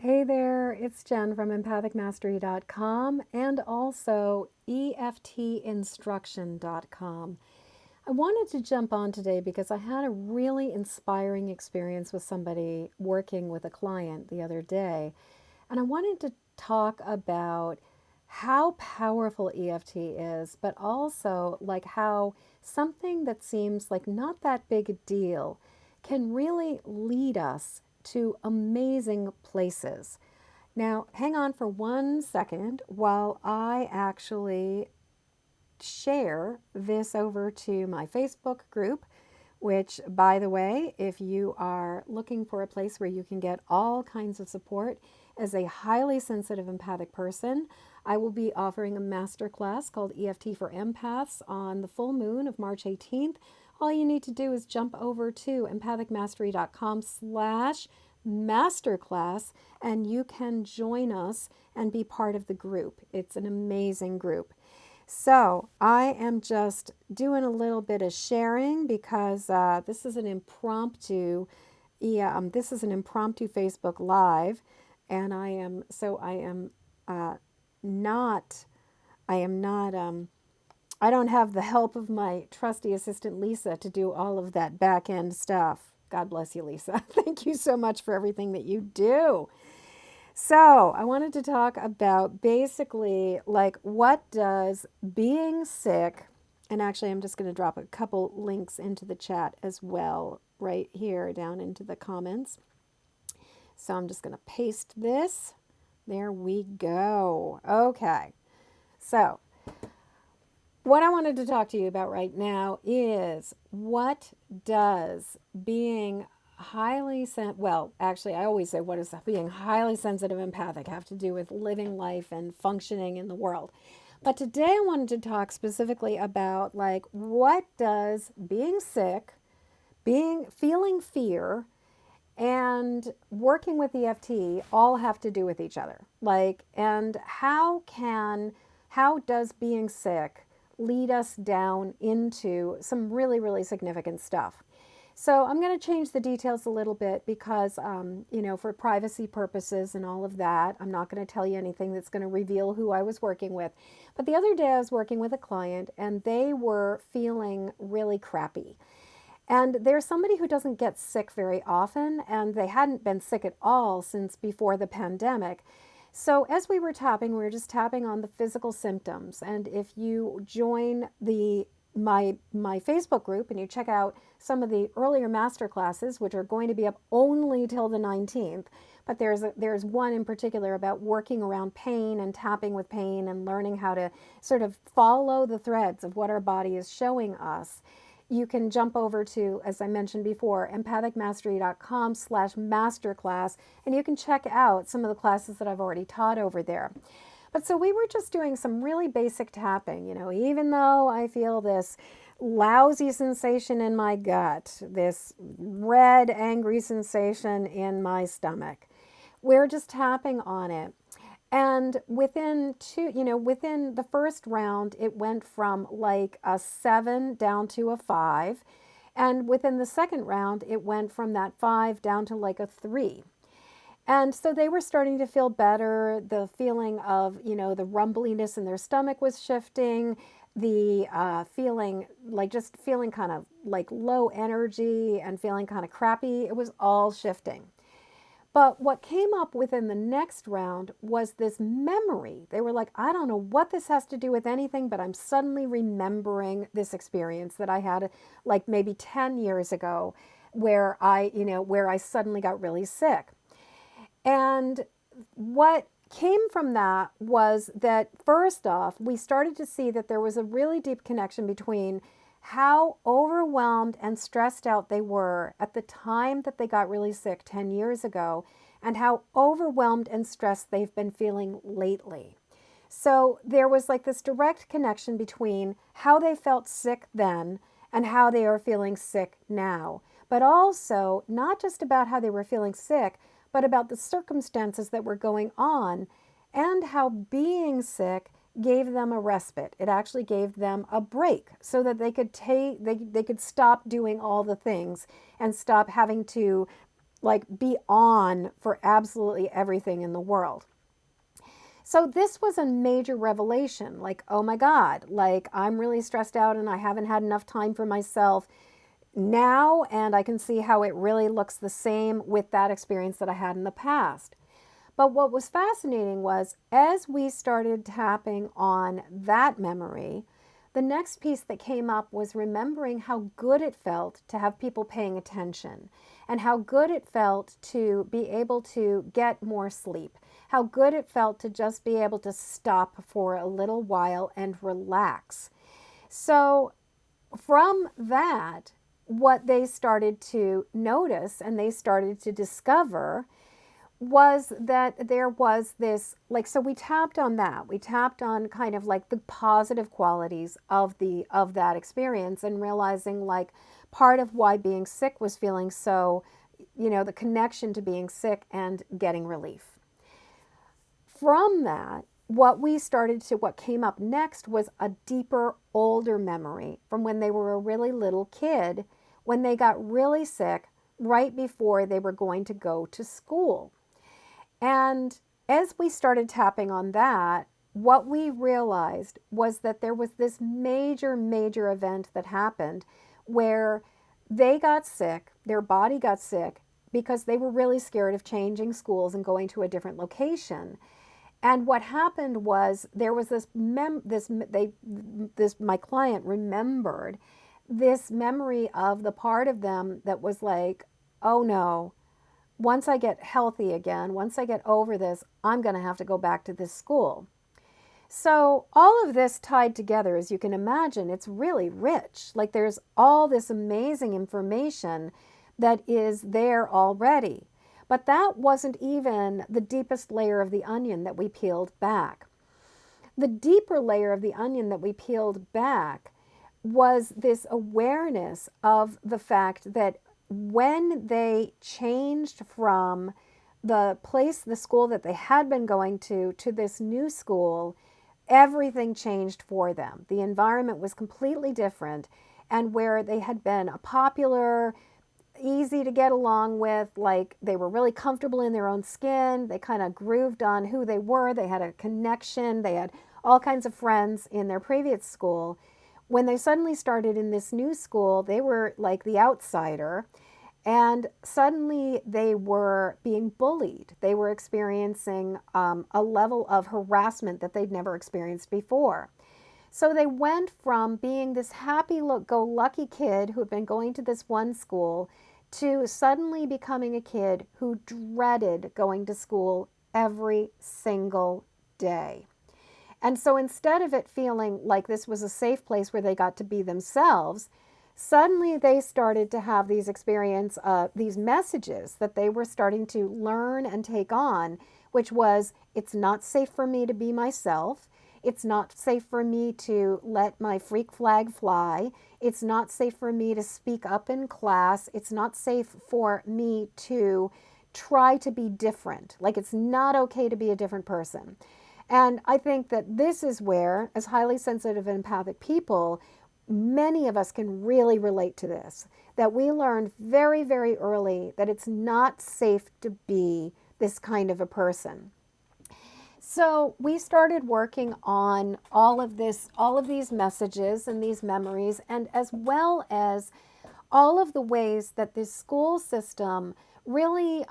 Hey there, it's Jen from empathicmastery.com and also EFTinstruction.com. I wanted to jump on today because I had a really inspiring experience with somebody working with a client the other day, and I wanted to talk about how powerful EFT is, but also like how something that seems like not that big a deal can really lead us to amazing places. Now, hang on for 1 second while I actually share this over to my Facebook group, which, by the way, if you are looking for a place where you can get all kinds of support as a highly sensitive empathic person, I will be offering a masterclass called EFT for Empaths on the full moon of March 18th. All you need to do is jump over to empathicmastery.com/masterclass and you can join us and be part of the group. It's an amazing group. So I am just doing a little bit of sharing because this is an impromptu, this is an impromptu Facebook Live, and uh, not, I don't have the help of my trusty assistant Lisa to do all of that back end stuff. God bless you, Lisa. Thank you so much for everything that you do. So, I wanted to talk about basically like what does being sick, and actually, I'm just going to drop a couple links into the chat as well, right here down into the comments. So, I'm just going to paste this. There we go. Okay. So, what I wanted to talk to you about right now is what does being I always say, what does being highly sensitive empathic have to do with living life and functioning in the world? But today I wanted to talk specifically about like what does being sick, feeling fear, and working with EFT all have to do with each other. And how does being sick lead us down into some really, really significant stuff? So I'm going to change the details a little bit because, for privacy purposes and all of that, I'm not going to tell you anything that's going to reveal who I was working with. But the other day I was working with a client and they were feeling really crappy. And there's somebody who doesn't get sick very often, and they hadn't been sick at all since before the pandemic. So as we were tapping, we were just tapping on the physical symptoms. And if you join my Facebook group and you check out some of the earlier master classes, which are going to be up only till the 19th, but there's one in particular about working around pain and tapping with pain and learning how to sort of follow the threads of what our body is showing us. You can jump over to, as I mentioned before, empathicmastery.com/masterclass, and you can check out some of the classes that I've already taught over there. But so we were just doing some really basic tapping, even though I feel this lousy sensation in my gut, this red, angry sensation in my stomach. We're just tapping on it. And within the first round, it went from like a 7 down to a 5. And within the second round, it went from that 5 down to like a 3. And so they were starting to feel better. The feeling of, the rumbliness in their stomach was shifting. The feeling kind of like low energy and feeling kind of crappy. It was all shifting. But what came up within the next round was this memory. They were like, I don't know what this has to do with anything, but I'm suddenly remembering this experience that I had like maybe 10 years ago where I suddenly got really sick. And what came from that was that, first off, we started to see that there was a really deep connection between how overwhelmed and stressed out they were at the time that they got really sick 10 years ago and how overwhelmed and stressed they've been feeling lately. So there was like this direct connection between how they felt sick then and how they are feeling sick now. But also not just about how they were feeling sick, but about the circumstances that were going on and how being sick gave them a respite. It actually gave them a break so that they could stop doing all the things and stop having to like be on for absolutely everything in the world. So this was a major revelation, like, oh my God, like I'm really stressed out and I haven't had enough time for myself now, and I can see how it really looks the same with that experience that I had in the past. But what was fascinating was as we started tapping on that memory, the next piece that came up was remembering how good it felt to have people paying attention and how good it felt to be able to get more sleep, how good it felt to just be able to stop for a little while and relax. So from that, what they started to notice and they started to discover was that there was this, like, so we tapped on that. We tapped on kind of like the positive qualities of that experience, and realizing like part of why being sick was feeling so, the connection to being sick and getting relief. From that, what came up next was a deeper, older memory from when they were a really little kid, when they got really sick right before they were going to go to school. And as we started tapping on that, what we realized was that there was this major, major event that happened where they got sick, their body got sick, because they were really scared of changing schools and going to a different location. And what happened was there was my client remembered this memory of the part of them that was like, oh no, once I get healthy again, once I get over this, I'm going to have to go back to this school. So all of this tied together, as you can imagine, it's really rich. Like there's all this amazing information that is there already. But that wasn't even the deepest layer of the onion that we peeled back. The deeper layer of the onion that we peeled back was this awareness of the fact that when they changed from the school that they had been going to this new school, everything changed for them. The environment was completely different, and where they had been a popular, easy to get along with, like they were really comfortable in their own skin, they kind of grooved on who they were, they had a connection, they had all kinds of friends in their previous school. When they suddenly started in this new school, they were like the outsider, and suddenly they were being bullied. They were experiencing a level of harassment that they'd never experienced before. So they went from being this happy-go-lucky kid who had been going to this one school to suddenly becoming a kid who dreaded going to school every single day. And so instead of it feeling like this was a safe place where they got to be themselves, suddenly they started to have these these messages that they were starting to learn and take on, which was, it's not safe for me to be myself. It's not safe for me to let my freak flag fly. It's not safe for me to speak up in class. It's not safe for me to try to be different. Like it's not okay to be a different person. And I think that this is where, as highly sensitive and empathic people, many of us can really relate to this, that we learned very, very early that it's not safe to be this kind of a person. So we started working on all of these messages and these memories, and as well as all of the ways that this school system really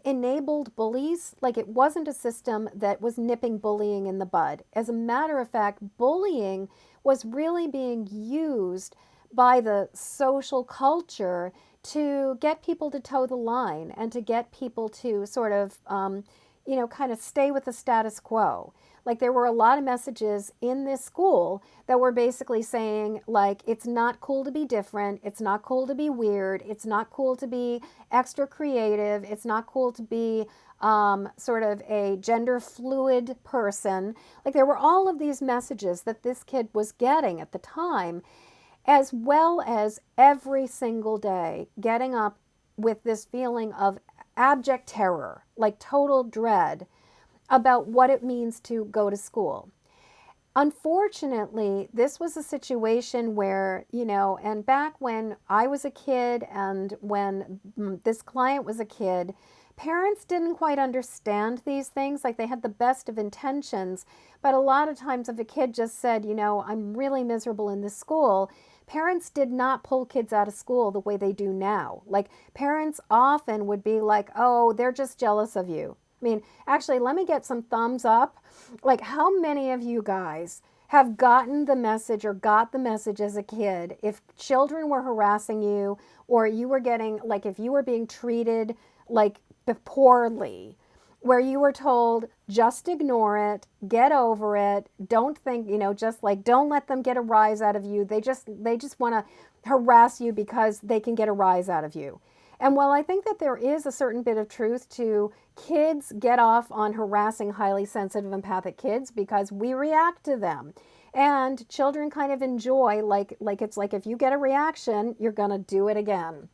enabled bullies. Like it wasn't a system that was nipping bullying in the bud. As a matter of fact, bullying was really being used by the social culture to get people to toe the line and to get people to sort of, kind of stay with the status quo. Like there were a lot of messages in this school that were basically saying like, it's not cool to be different. It's not cool to be weird. It's not cool to be extra creative. It's not cool to be sort of a gender fluid person. Like there were all of these messages that this kid was getting at the time, as well as every single day getting up with this feeling of abject terror, like total dread about what it means to go to school. Unfortunately, this was a situation where, and back when I was a kid and when this client was a kid, parents didn't quite understand these things. Like, they had the best of intentions, but a lot of times if a kid just said, I'm really miserable in this school, parents did not pull kids out of school the way they do now. Like, parents often would be like, oh, they're just jealous of you. I mean, actually, let me get some thumbs up. Like, how many of you guys have gotten the message or got the message as a kid if children were harassing you, or you were getting, like, if you were being treated like poorly, where you were told, just ignore it, get over it, don't think, just like, don't let them get a rise out of you. They just want to harass you because they can get a rise out of you. And while I think that there is a certain bit of truth to kids get off on harassing highly sensitive empathic kids because we react to them. And children kind of enjoy, like it's like if you get a reaction, you're going to do it again.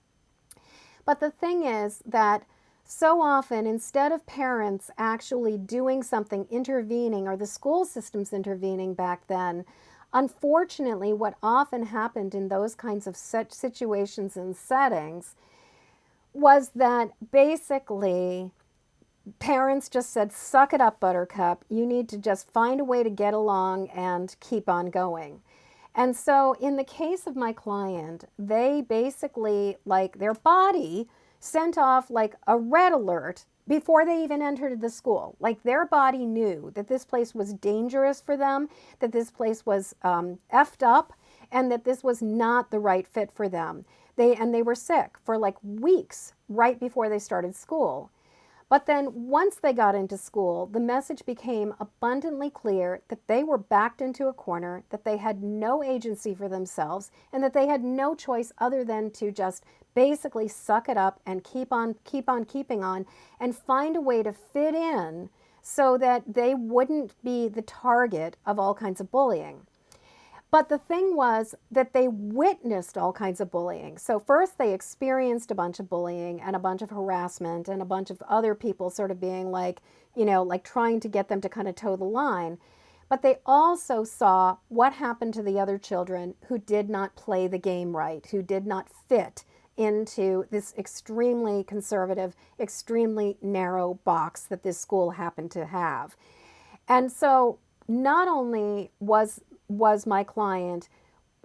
But the thing is that so often, instead of parents actually doing something, intervening, or the school systems intervening back then, unfortunately, what often happened in those kinds of situations and settings was that basically parents just said, suck it up, buttercup. You need to just find a way to get along and keep on going. And so in the case of my client, they basically, like, their body sent off like a red alert before they even entered the school. Like, their body knew that this place was dangerous for them, that this place was effed up, and that this was not the right fit for them. They were sick for like weeks right before they started school. But then once they got into school, the message became abundantly clear that they were backed into a corner, that they had no agency for themselves, and that they had no choice other than to just basically suck it up and keep on keeping on and find a way to fit in so that they wouldn't be the target of all kinds of bullying. But the thing was that they witnessed all kinds of bullying. So first they experienced a bunch of bullying and a bunch of harassment and a bunch of other people sort of being like, like trying to get them to kind of toe the line. But they also saw what happened to the other children who did not play the game right, who did not fit into this extremely conservative, extremely narrow box that this school happened to have. And so not only was my client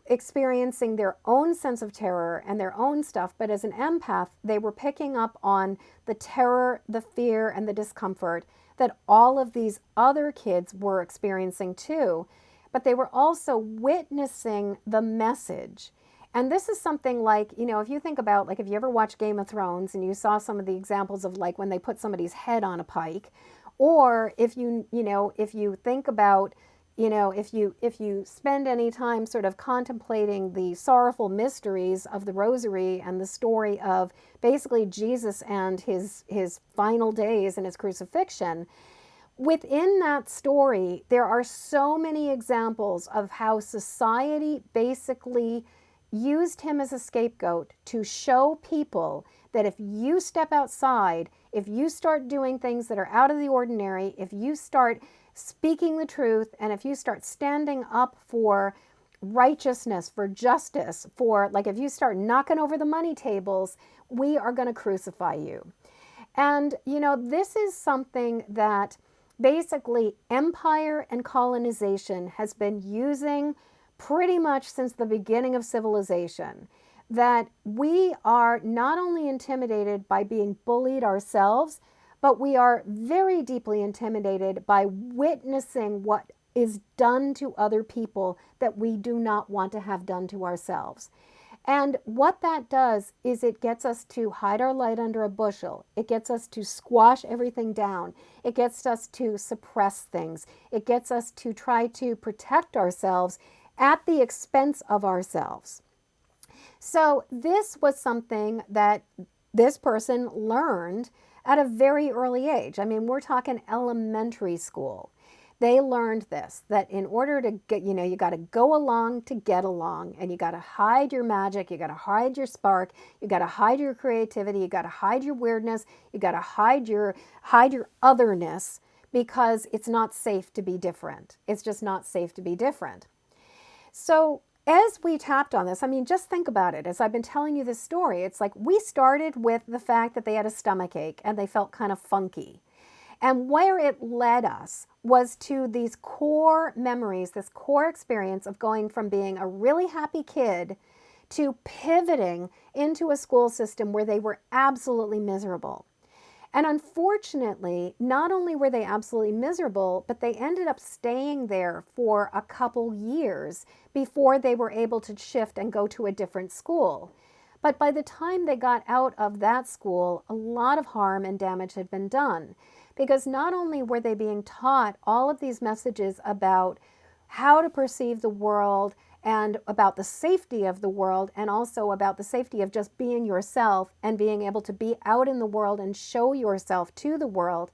experiencing their own sense of terror and their own stuff, but as an empath, they were picking up on the terror, the fear, and the discomfort that all of these other kids were experiencing too. But they were also witnessing the message. And this is something like, if you think about, like, if you ever watched Game of Thrones and you saw some of the examples of like when they put somebody's head on a pike, or if you think about, if you spend any time sort of contemplating the sorrowful mysteries of the Rosary and the story of basically Jesus and his final days and his crucifixion, within that story, there are so many examples of how society basically used him as a scapegoat to show people that if you step outside, if you start doing things that are out of the ordinary, if you start speaking the truth, and if you start standing up for righteousness, for justice, for, like, if you start knocking over the money tables, we are going to crucify you. And, this is something that basically empire and colonization has been using pretty much since the beginning of civilization. That we are not only intimidated by being bullied ourselves, but we are very deeply intimidated by witnessing what is done to other people that we do not want to have done to ourselves. And what that does is it gets us to hide our light under a bushel. It gets us to squash everything down. It gets us to suppress things. It gets us to try to protect ourselves at the expense of ourselves. So this was something that this person learned at a very early age. I mean, we're talking elementary school. They learned this, that in order to get, you got to go along to get along, and you got to hide your magic, you got to hide your spark, you got to hide your creativity, you got to hide your weirdness, you got to hide your otherness, because it's not safe to be different. It's just not safe to be different. So as we tapped on this, I mean, just think about it. As I've been telling you this story, it's like we started with the fact that they had a stomach ache and they felt kind of funky. And where it led us was to these core memories, this core experience of going from being a really happy kid to pivoting into a school system where they were absolutely miserable. And unfortunately, not only were they absolutely miserable, but they ended up staying there for a couple years before they were able to shift and go to a different school. But by the time they got out of that school, a lot of harm and damage had been done. Because not only were they being taught all of these messages about how to perceive the world and about the safety of the world, and also about the safety of just being yourself and being able to be out in the world and show yourself to the world.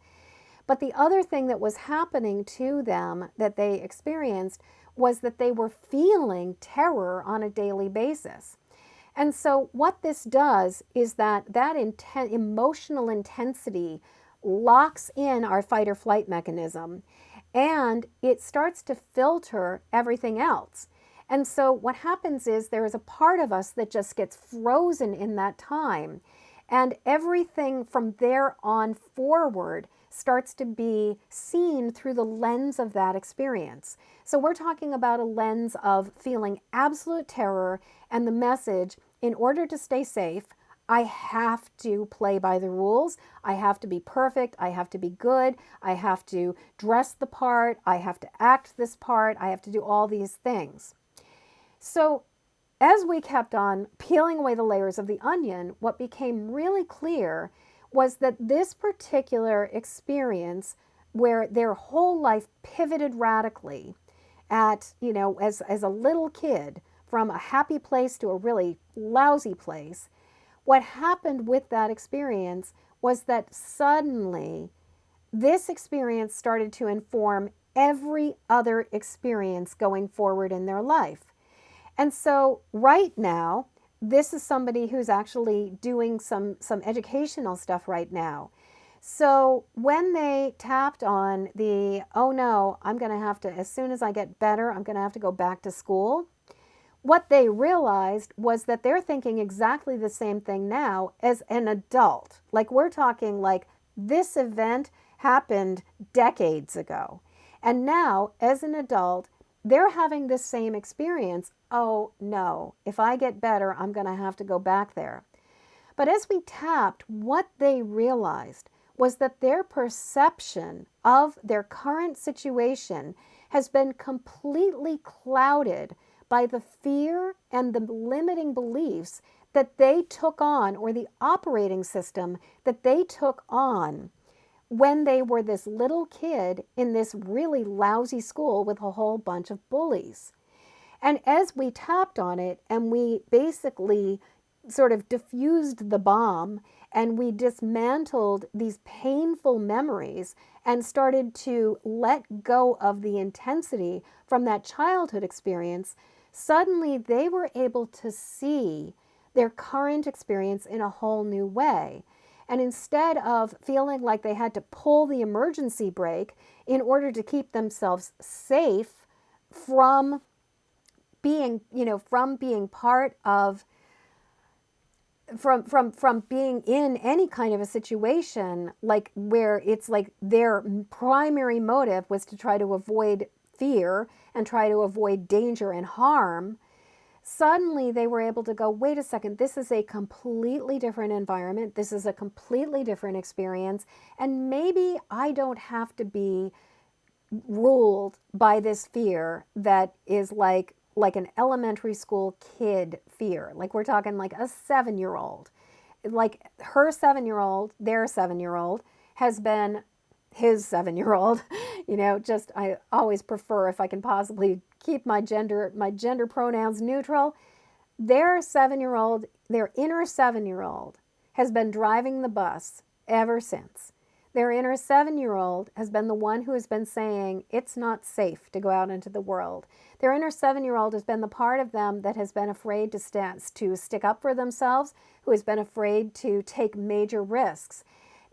But the other thing that was happening to them that they experienced was that they were feeling terror on a daily basis. And so what this does is that emotional intensity locks in our fight or flight mechanism, and it starts to filter everything else. And so what happens is there is a part of us that just gets frozen in that time, and everything from there on forward starts to be seen through the lens of that experience. So we're talking about a lens of feeling absolute terror and the message, in order to stay safe, I have to play by the rules. I have to be perfect. I have to be good. I have to dress the part. I have to act this part. I have to do all these things. So as we kept on peeling away the layers of the onion, what became really clear was that this particular experience, where their whole life pivoted radically at, as a little kid, from a happy place to a really lousy place, what happened with that experience was that suddenly this experience started to inform every other experience going forward in their life. And so right now, this is somebody who's actually doing some educational stuff right now. So when they tapped on the, oh no, I'm going to have to, as soon as I get better, I'm going to have to go back to school, what they realized was that they're thinking exactly the same thing now as an adult. Like, we're talking like this event happened decades ago. And now, as an adult, they're having this same experience. Oh no, if I get better, I'm going to have to go back there. But as we tapped, what they realized was that their perception of their current situation has been completely clouded by the fear and the limiting beliefs that they took on, or the operating system that they took on when they were this little kid in this really lousy school with a whole bunch of bullies. And as we tapped on it and we basically sort of diffused the bomb and we dismantled these painful memories and started to let go of the intensity from that childhood experience, suddenly they were able to see their current experience in a whole new way. And instead of feeling like they had to pull the emergency brake in order to keep themselves safe from being, from being part of, from being in any kind of a situation like where it's like their primary motive was to try to avoid fear and try to avoid danger and harm, suddenly they were able to go, wait a second, this is a completely different environment. This is a completely different experience. And maybe I don't have to be ruled by this fear that is like an elementary school kid fear. Like, we're talking like a 7-year-old. Like, her 7-year-old, their 7-year-old has been his 7-year-old. Just, I always prefer, if I can possibly keep my gender pronouns neutral. Their inner 7-year-old has been driving the bus ever since. Their inner 7-year-old has been the one who has been saying it's not safe to go out into the world. Their inner 7-year-old has been the part of them that has been afraid to stick up for themselves, who has been afraid to take major risks.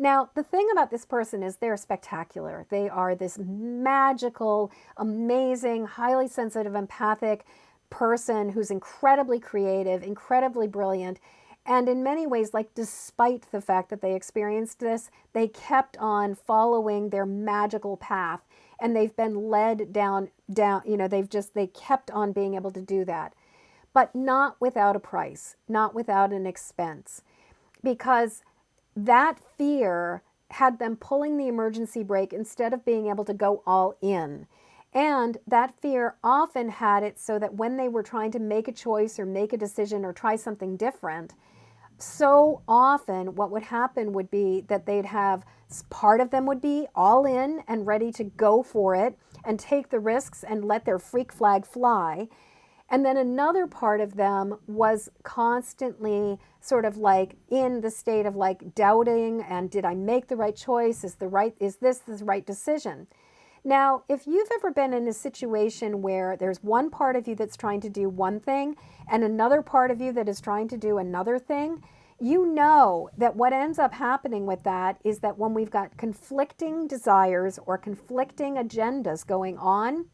Now, the thing about this person is they're spectacular. They are this magical, amazing, highly sensitive, empathic person who's incredibly creative, incredibly brilliant. And in many ways, like despite the fact that they experienced this, they kept on following their magical path, and they've been led down, they kept on being able to do that, but not without a price, not without an expense, because that fear had them pulling the emergency brake instead of being able to go all in. And that fear often had it so that when they were trying to make a choice or make a decision or try something different, so often what would happen would be that they'd have part of them would be all in and ready to go for it and take the risks and let their freak flag fly. And then another part of them was constantly sort of like in the state of like doubting, and did I make the right choice? Is this the right decision? Now, if you've ever been in a situation where there's one part of you that's trying to do one thing and another part of you that is trying to do another thing, you know that what ends up happening with that is that when we've got conflicting desires or conflicting agendas going on,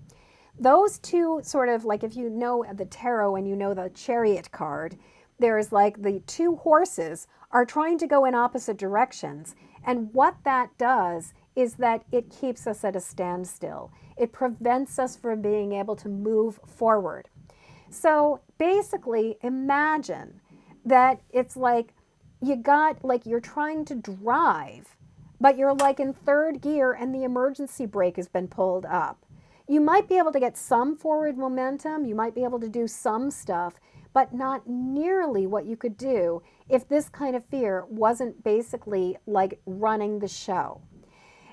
those two sort of like, if you know the tarot and you know the Chariot card, there's like the two horses are trying to go in opposite directions. And what that does is that it keeps us at a standstill. It prevents us from being able to move forward. So basically, imagine that it's like you're trying to drive, but you're like in third gear and the emergency brake has been pulled up. You might be able to get some forward momentum, you might be able to do some stuff, but not nearly what you could do if this kind of fear wasn't basically like running the show.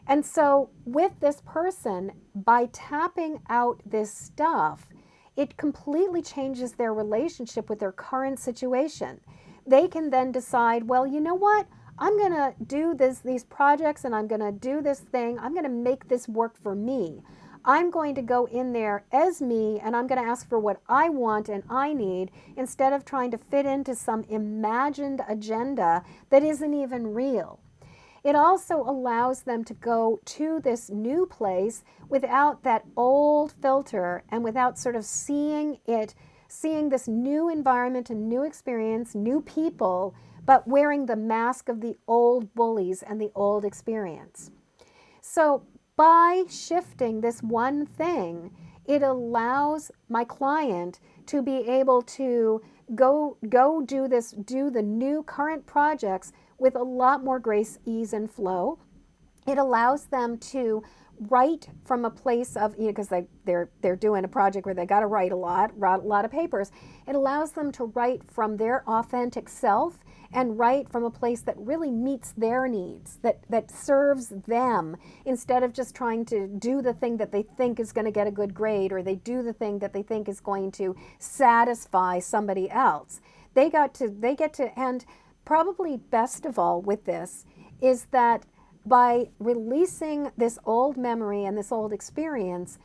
And so with this person, by tapping out this stuff, it completely changes their relationship with their current situation. They can then decide, well, you know what? I'm going to do these projects and I'm going to do this thing. I'm going to make this work for me. I'm going to go in there as me and I'm going to ask for what I want and I need instead of trying to fit into some imagined agenda that isn't even real. It also allows them to go to this new place without that old filter and without sort of seeing this new environment, a new experience, new people, but wearing the mask of the old bullies and the old experience. So by shifting this one thing, it allows my client to be able to go do the new current projects with a lot more grace, ease, and flow. It allows them to write from a place of, because they're doing a project where they got to write a lot of papers. It allows them to write from their authentic self and write from a place that really meets their needs, that serves them, instead of just trying to do the thing that they think is going to get a good grade, or they do the thing that they think is going to satisfy somebody else. They get to, and probably best of all with this is that by releasing this old memory and this old experience,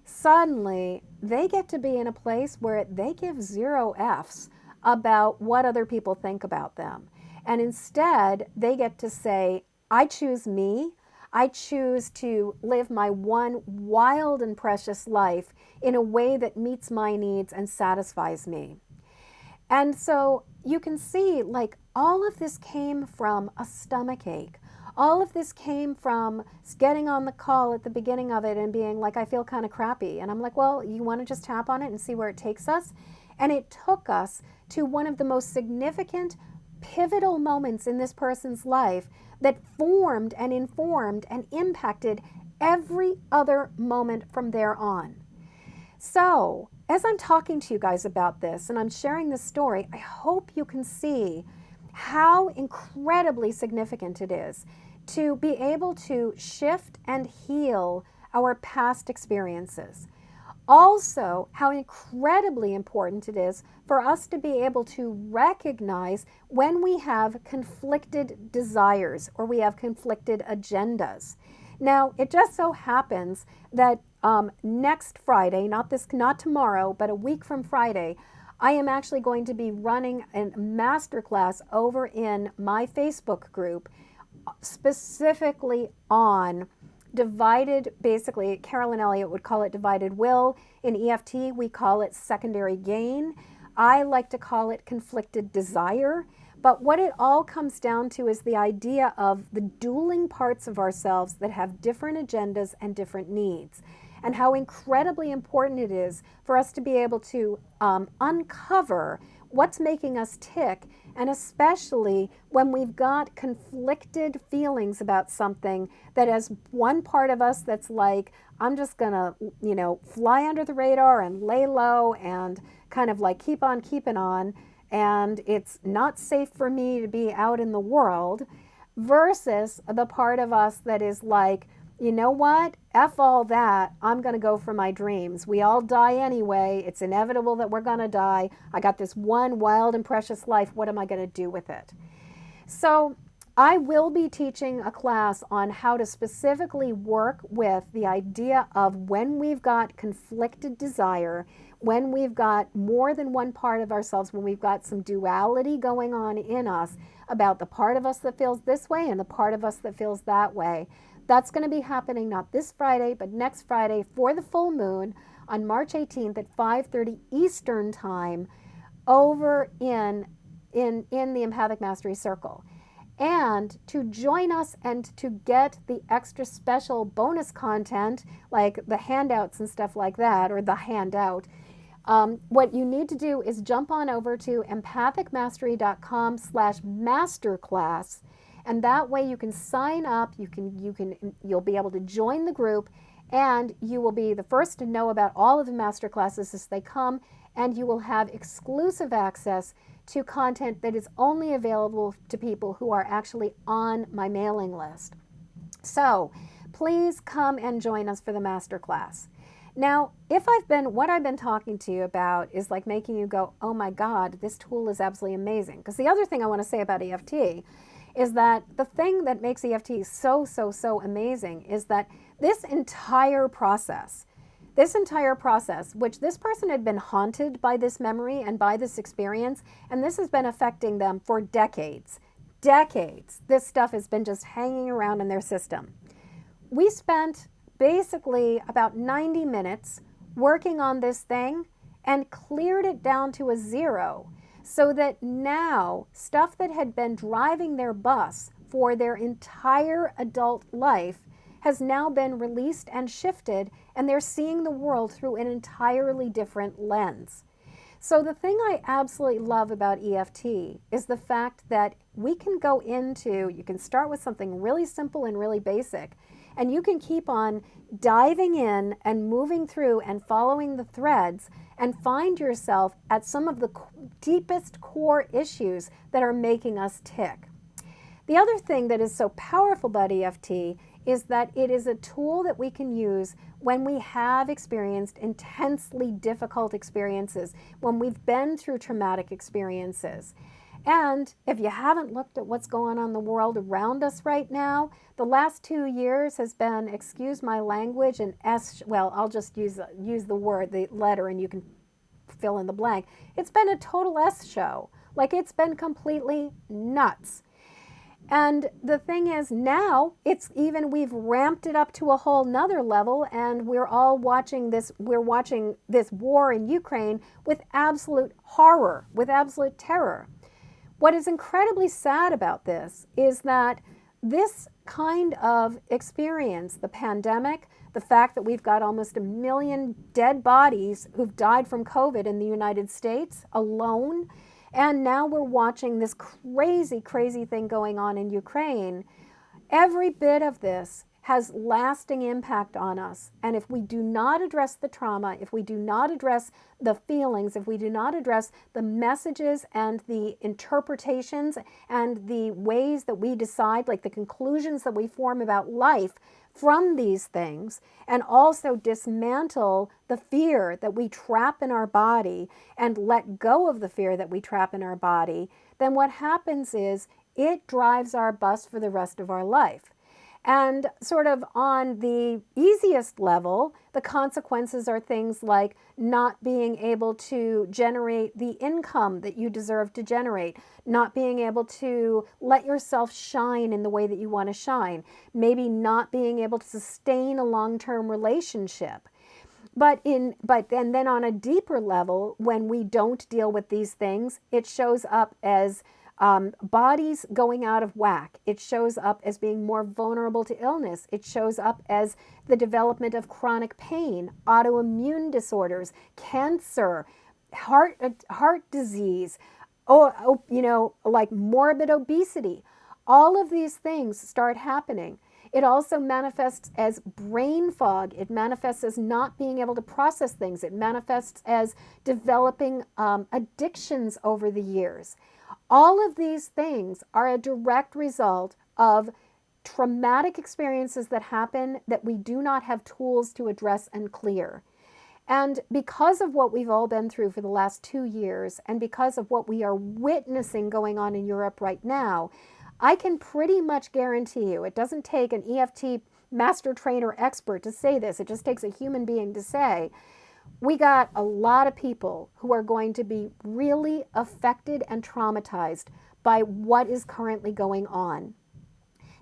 suddenly they get to be in a place where they give 0 Fs about what other people think about them. And instead, they get to say, I choose me. I choose to live my one wild and precious life in a way that meets my needs and satisfies me. And so you can see, like, all of this came from a stomach ache. All of this came from getting on the call at the beginning of it and being like, I feel kind of crappy. And I'm like, well, you want to just tap on it and see where it takes us? And it took us to one of the most significant, pivotal moments in this person's life that formed and informed and impacted every other moment from there on. So, as I'm talking to you guys about this and I'm sharing this story, I hope you can see how incredibly significant it is to be able to shift and heal our past experiences. Also, how incredibly important it is for us to be able to recognize when we have conflicted desires or we have conflicted agendas. Now, it just so happens that next Friday, not tomorrow, but a week from Friday, I am actually going to be running a masterclass over in my Facebook group specifically on divided, basically, Carolyn Elliott would call it divided will. In EFT, we call it secondary gain. I like to call it conflicted desire. But what it all comes down to is the idea of the dueling parts of ourselves that have different agendas and different needs, and how incredibly important it is for us to be able to uncover what's making us tick, and especially when we've got conflicted feelings about something that has one part of us that's like, I'm just gonna, fly under the radar and lay low and kind of like keep on keeping on, and it's not safe for me to be out in the world, versus the part of us that is like, you know what? F all that. I'm going to go for my dreams. We all die anyway. It's inevitable that we're going to die. I got this one wild and precious life. What am I going to do with it? So I will be teaching a class on how to specifically work with the idea of when we've got conflicted desire, when we've got more than one part of ourselves, when we've got some duality going on in us about the part of us that feels this way and the part of us that feels that way. That's going to be happening not this Friday, but next Friday for the full moon on March 18th at 5:30 Eastern Time over in the Empathic Mastery Circle. And to join us and to get the extra special bonus content, like the handouts and stuff like that, or the handout, what you need to do is jump on over to empathicmastery.com/masterclass. And that way you can sign up, you'll be able to join the group, and you will be the first to know about all of the master classes as they come, and you will have exclusive access to content that is only available to people who are actually on my mailing list. So please come and join us for the master class. Now, what I've been talking to you about is like making you go, oh my God, this tool is absolutely amazing. Because the other thing I want to say about EFT is that the thing that makes EFT so amazing is that this entire process, which this person had been haunted by this memory and by this experience, and this has been affecting them for decades. This stuff has been just hanging around in their system. We spent basically about 90 minutes working on this thing and cleared it down to a 0. So that now stuff that had been driving their bus for their entire adult life has now been released and shifted, and they're seeing the world through an entirely different lens. So the thing I absolutely love about EFT is the fact that we can go into, you can start with something really simple and really basic, and you can keep on diving in and moving through and following the threads and find yourself at some of the deepest core issues that are making us tick. The other thing that is so powerful about EFT is that it is a tool that we can use when we have experienced intensely difficult experiences, when we've been through traumatic experiences. And if you haven't looked at what's going on in the world around us right now, the last 2 years has been, excuse my language, I'll just use the letter, and you can fill in the blank. It's been a total S show. Like, it's been completely nuts. And the thing is, now we've ramped it up to a whole nother level, and we're watching this war in Ukraine with absolute horror, with absolute terror. What is incredibly sad about this is that this kind of experience, the pandemic, the fact that we've got almost 1 million dead bodies who've died from COVID in the United States alone, and now we're watching this crazy thing going on in Ukraine, every bit of this has lasting impact on us. And if we do not address the trauma, if we do not address the feelings, if we do not address the messages and the interpretations and the ways that we decide, like the conclusions that we form about life from these things, and also dismantle the fear that we trap in our body and let go of the fear that we trap in our body, then what happens is it drives our bus for the rest of our life. And sort of on the easiest level, the consequences are things like not being able to generate the income that you deserve to generate, not being able to let yourself shine in the way that you want to shine, maybe not being able to sustain a long-term relationship. And then on a deeper level, when we don't deal with these things, it shows up as bodies going out of whack. It shows up as being more vulnerable to illness. It shows up as the development of chronic pain, autoimmune disorders, cancer, heart disease, like morbid obesity. All of these things start happening. It also manifests as brain fog. It manifests as not being able to process things. It manifests as developing addictions over the years. All of these things are a direct result of traumatic experiences that happen that we do not have tools to address and clear. And because of what we've all been through for the last 2 years, and because of what we are witnessing going on in Europe right now, I can pretty much guarantee you, it doesn't take an EFT master trainer expert to say this, it just takes a human being to say, we got a lot of people who are going to be really affected and traumatized by what is currently going on.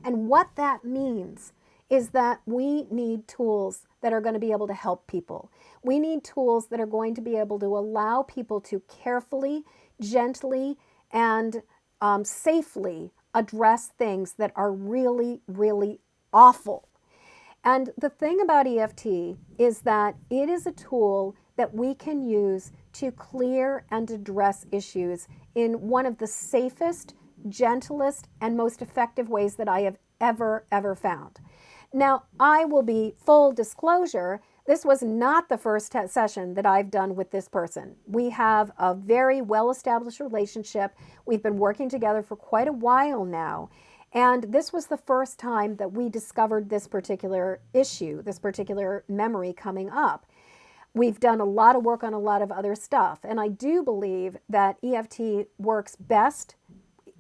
And what that means is that we need tools that are going to be able to help people. We need tools that are going to be able to allow people to carefully, gently, and safely address things that are really, really awful. And the thing about EFT is that it is a tool that we can use to clear and address issues in one of the safest, gentlest, and most effective ways that I have ever found. Now, I will be full disclosure, this was not the first session that I've done with this person. We have a very well-established relationship. We've been working together for quite a while now. And this was the first time that we discovered this particular issue, this particular memory coming up. We've done a lot of work on a lot of other stuff. And I do believe that EFT works best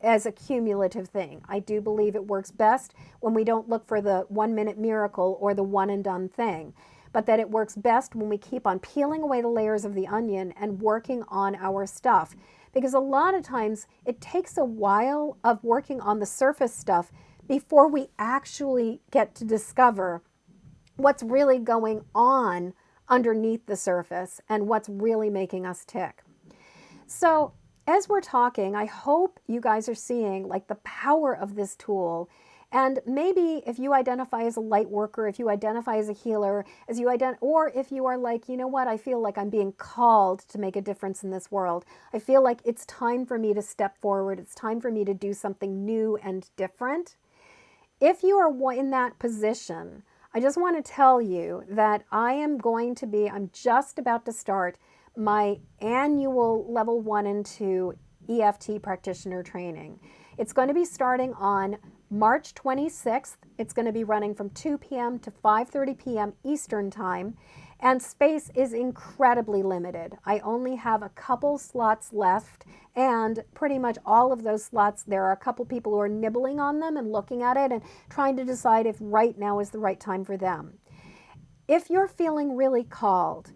as a cumulative thing. I do believe it works best when we don't look for the 1-minute miracle or the one and done thing, but that it works best when we keep on peeling away the layers of the onion and working on our stuff. Because a lot of times it takes a while of working on the surface stuff before we actually get to discover what's really going on underneath the surface and what's really making us tick. So as we're talking, I hope you guys are seeing like the power of this tool. And maybe if you identify as a light worker, if you identify as a healer, or if you are like, you know what, I feel like I'm being called to make a difference in this world. I feel like it's time for me to step forward. It's time for me to do something new and different. If you are in that position, I just want to tell you that I'm just about to start my annual level 1 and 2 EFT practitioner training. It's going to be starting on March 26th. It's going to be running from 2 p.m. to 5:30 p.m. Eastern Time, and space is incredibly limited. I only have a couple slots left, and pretty much all of those slots, there are a couple people who are nibbling on them and looking at it and trying to decide if right now is the right time for them. If you're feeling really called,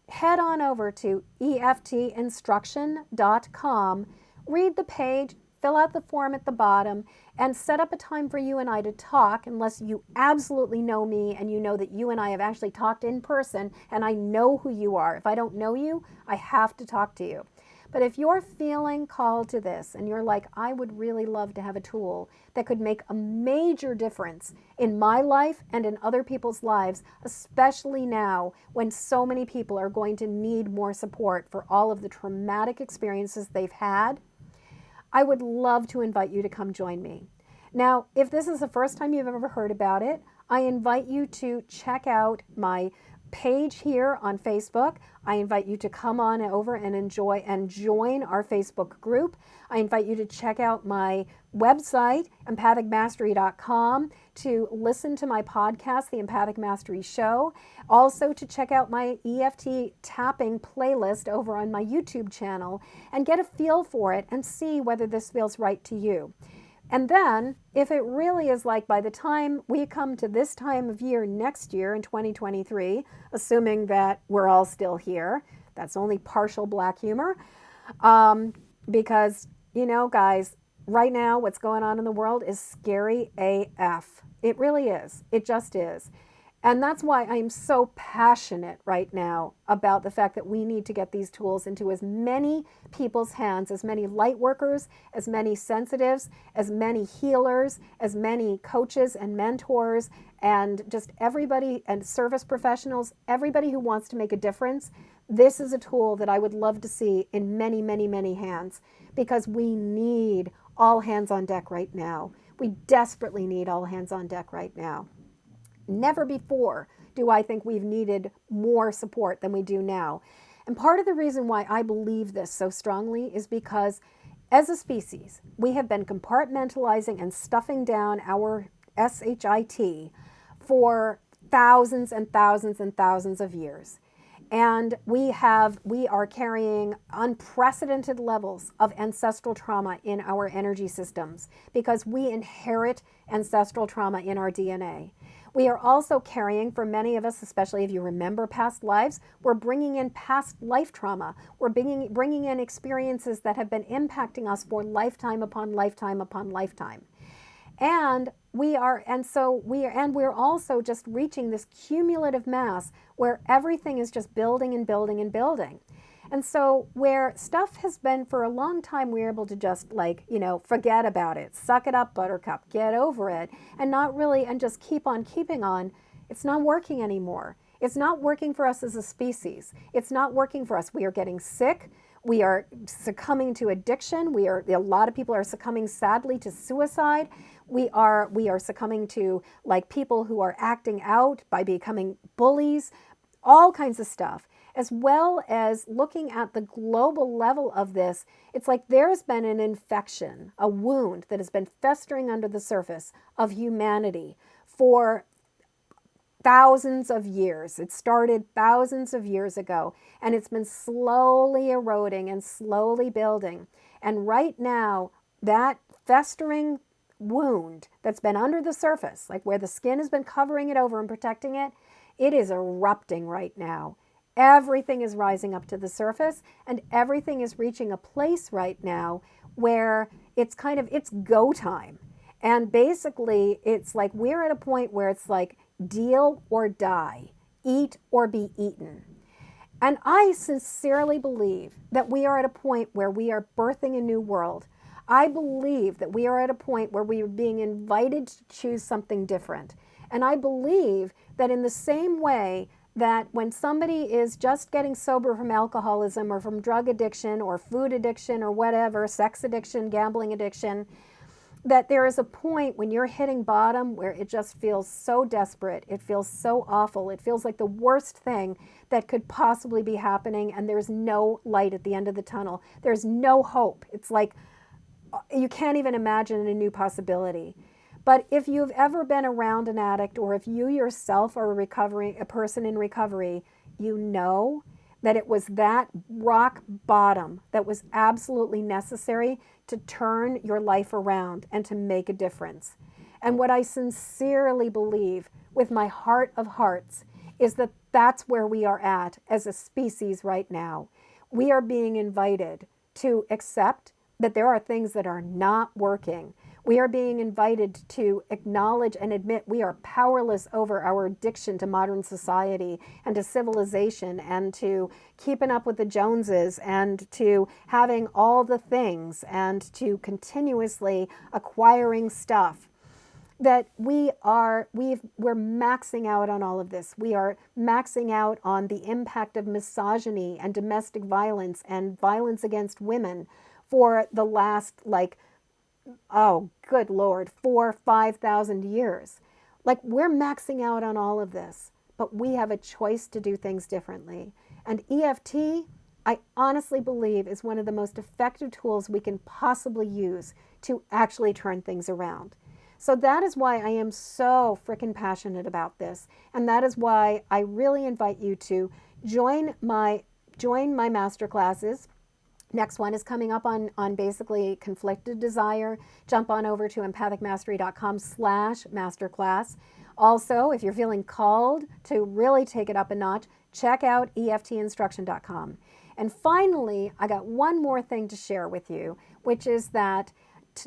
head on over to eftinstruction.com, read the page, fill out the form at the bottom, and set up a time for you and I to talk, unless you absolutely know me and you know that you and I have actually talked in person and I know who you are. If I don't know you, I have to talk to you. But if you're feeling called to this and you're like, I would really love to have a tool that could make a major difference in my life and in other people's lives, especially now when so many people are going to need more support for all of the traumatic experiences they've had, I would love to invite you to come join me. Now, if this is the first time you've ever heard about it, I invite you to check out my page here on Facebook. I invite you to come on over and enjoy and join our Facebook group. I invite you to check out my website, empathicmastery.com, to listen to my podcast, The Empathic Mastery Show. Also to check out my EFT tapping playlist over on my YouTube channel and get a feel for it and see whether this feels right to you. And then, if it really is like by the time we come to this time of year next year in 2023, assuming that we're all still here, that's only partial black humor, because, guys, right now what's going on in the world is scary AF. It really is. It just is. And that's why I'm so passionate right now about the fact that we need to get these tools into as many people's hands, as many light workers, as many sensitives, as many healers, as many coaches and mentors, and just everybody, and service professionals, everybody who wants to make a difference. This is a tool that I would love to see in many, many, many hands, because we need all hands on deck right now. We desperately need all hands on deck right now. Never before do I think we've needed more support than we do now. And part of the reason why I believe this so strongly is because as a species, we have been compartmentalizing and stuffing down our SHIT for thousands and thousands and thousands of years. And we are carrying unprecedented levels of ancestral trauma in our energy systems because we inherit ancestral trauma in our DNA. We are also carrying, for many of us, especially if you remember past lives, we're bringing in past life trauma. We're bringing in experiences that have been impacting us for lifetime upon lifetime upon lifetime. And we're also just reaching this cumulative mass where everything is just building and building and building. And so where stuff has been for a long time, we're able to just forget about it, suck it up, buttercup, get over it, and not really, and just keep on keeping on. It's not working anymore. It's not working for us as a species. It's not working for us. We are getting sick. We are succumbing to addiction. A lot of people are succumbing, sadly, to suicide. We are succumbing to people who are acting out by becoming bullies, all kinds of stuff. As well as looking at the global level of this, it's like there's been an infection, a wound that has been festering under the surface of humanity for thousands of years. It started thousands of years ago, and it's been slowly eroding and slowly building. And right now, that festering wound that's been under the surface, like where the skin has been covering it over and protecting it, it is erupting right now. Everything is rising up to the surface, and everything is reaching a place right now where it's go time. And basically, it's like we're at a point where it's like deal or die, eat or be eaten. And I sincerely believe that we are at a point where we are birthing a new world. I believe that we are at a point where we are being invited to choose something different. And I believe that in the same way that when somebody is just getting sober from alcoholism or from drug addiction or food addiction or whatever, sex addiction, gambling addiction, that there is a point when you're hitting bottom where it just feels so desperate. It feels so awful. It feels like the worst thing that could possibly be happening, and there's no light at the end of the tunnel. There's no hope. It's like you can't even imagine a new possibility. But if you've ever been around an addict, or if you yourself are a person in recovery, you know that it was that rock bottom that was absolutely necessary to turn your life around and to make a difference. And what I sincerely believe with my heart of hearts is that that's where we are at as a species right now. We are being invited to accept that there are things that are not working. We are being invited to acknowledge and admit we are powerless over our addiction to modern society and to civilization and to keeping up with the Joneses and to having all the things and to continuously acquiring stuff. That we're maxing out on all of this. We are maxing out on the impact of misogyny and domestic violence and violence against women for the last, oh, good Lord, 4,000 or 5,000 years. We're maxing out on all of this, but we have a choice to do things differently. And EFT, I honestly believe, is one of the most effective tools we can possibly use to actually turn things around. So that is why I am so freaking passionate about this. And that is why I really invite you to join my masterclasses. Next one is coming up on basically conflicted desire. Jump on over to empathicmastery.com/masterclass. Also, if you're feeling called to really take it up a notch, check out EFTinstruction.com. And finally, I got one more thing to share with you, which is that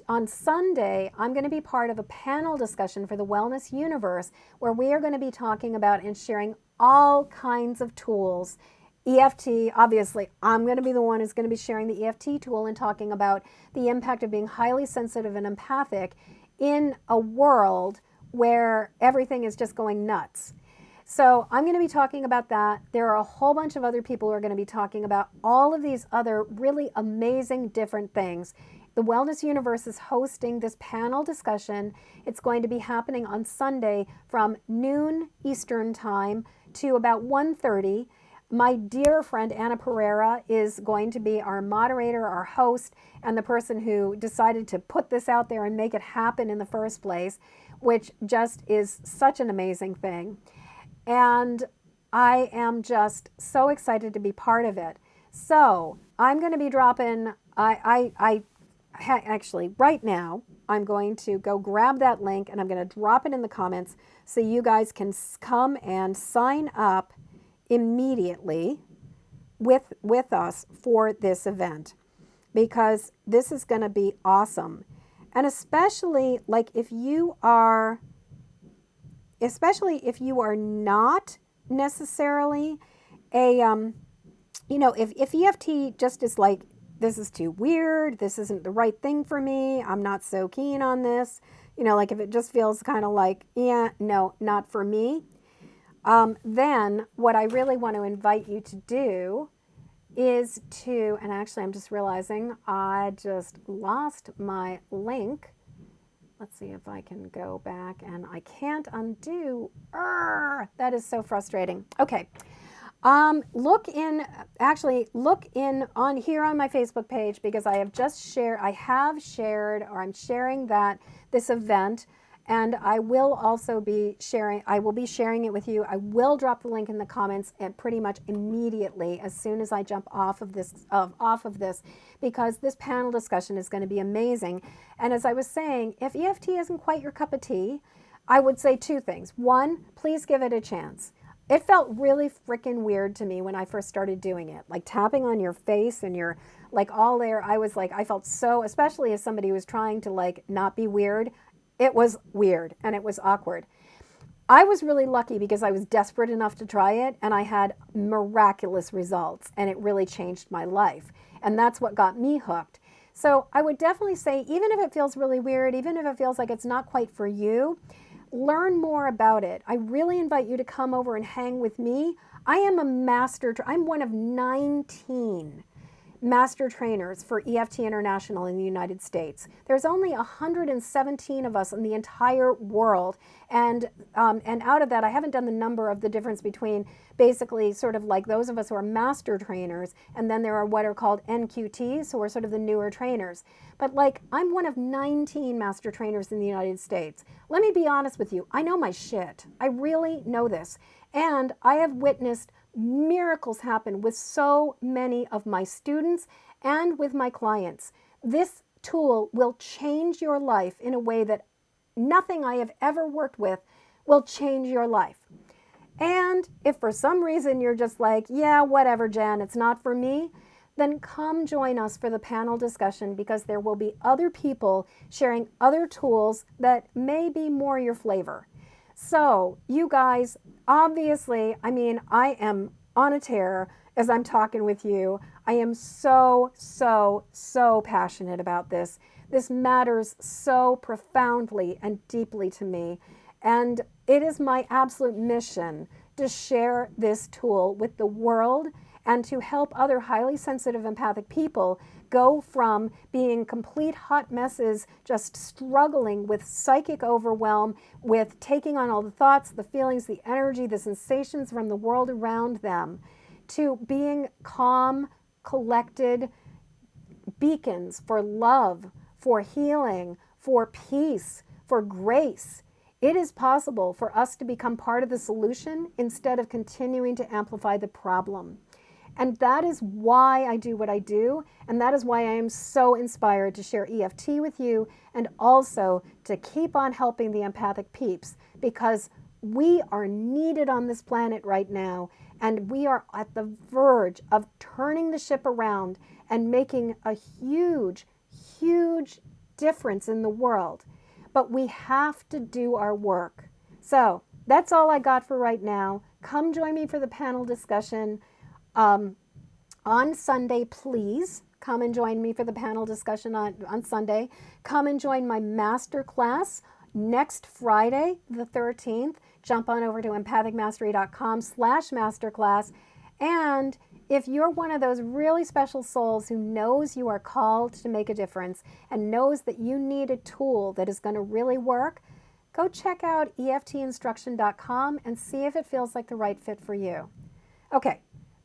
on Sunday, I'm going to be part of a panel discussion for the Wellness Universe where we are going to be talking about and sharing all kinds of tools. EFT, obviously, I'm going to be the one who's going to be sharing the EFT tool and talking about the impact of being highly sensitive and empathic in a world where everything is just going nuts. So I'm going to be talking about that. There are a whole bunch of other people who are going to be talking about all of these other really amazing different things. The Wellness Universe is hosting this panel discussion. It's going to be happening on Sunday from noon Eastern time to about 1:30. My dear friend Anna Pereira is going to be our moderator, our host, and the person who decided to put this out there and make it happen in the first place, which just is such an amazing thing. And I am just so excited to be part of it. So I'm going to be dropping, actually right now, I'm going to go grab that link and I'm going to drop it in the comments so you guys can come and sign up immediately with us for this event, because this is going to be awesome. And especially if you are not necessarily a if EFT just is like, this is too weird, this isn't the right thing for me, I'm not so keen on this, if it just feels kind of like, yeah, no, not for me, then what I really want to invite you to do is to, and actually I'm just realizing I just lost my link. Let's see if I can go back, and I can't undo. That is so frustrating. Okay. Look in on here on my Facebook page, because I'm sharing this event. And I will also be sharing it with you. I will drop the link in the comments and pretty much immediately as soon as I jump off of this, because this panel discussion is going to be amazing. And as I was saying, if EFT isn't quite your cup of tea, I would say two things. One, please give it a chance. It felt really freaking weird to me when I first started doing it, like tapping on your face and you're like all there. I felt so, especially as somebody who was trying to not be weird. It was weird and it was awkward. I was really lucky because I was desperate enough to try it and I had miraculous results and it really changed my life. And that's what got me hooked. So I would definitely say, even if it feels really weird, even if it feels like it's not quite for you, learn more about it. I really invite you to come over and hang with me. I'm one of 19 master trainers for EFT International in the United States. There's only 117 of us in the entire world, and out of that, I haven't done the number of the difference between basically sort of like those of us who are master trainers, and then there are what are called NQTs, who are sort of the newer trainers. But I'm one of 19 master trainers in the United States. Let me be honest with you, I know my shit. I really know this, and I have witnessed miracles happen with so many of my students and with my clients. This tool will change your life in a way that nothing I have ever worked with will change your life. And if for some reason you're just like, yeah, whatever, Jan, it's not for me, then come join us for the panel discussion, because there will be other people sharing other tools that may be more your flavor. So you guys, obviously, I am on a tear as I'm talking with you. I am so, so, so passionate about this. This matters so profoundly and deeply to me. And it is my absolute mission to share this tool with the world and to help other highly sensitive empathic people go from being complete hot messes, just struggling with psychic overwhelm, with taking on all the thoughts, the feelings, the energy, the sensations from the world around them, to being calm, collected beacons for love, for healing, for peace, for grace. It is possible for us to become part of the solution instead of continuing to amplify the problem. And that is why I do what I do. And that is why I am so inspired to share EFT with you and also to keep on helping the empathic peeps, because we are needed on this planet right now. And we are at the verge of turning the ship around and making a huge, huge difference in the world. But we have to do our work. So that's all I got for right now. Come join me for the panel discussion on Sunday, please. Come and join me for the panel discussion on Sunday. Come and join my masterclass next Friday, the 13th. Jump on over to empathicmastery.com/masterclass. And if you're one of those really special souls who knows you are called to make a difference and knows that you need a tool that is going to really work, go check out EFTinstruction.com and see if it feels like the right fit for you. Okay,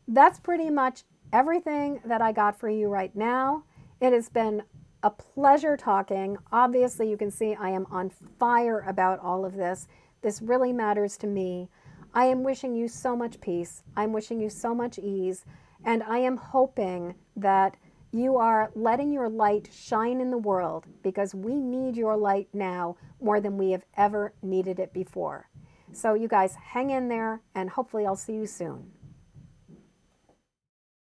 that's pretty much everything that I got for you right now. It has been a pleasure talking. Obviously, you can see I am on fire about all of this. This really matters to me. I am wishing you so much peace. I'm wishing you so much ease. And I am hoping that you are letting your light shine in the world, because we need your light now more than we have ever needed it before. So you guys hang in there, and hopefully I'll see you soon.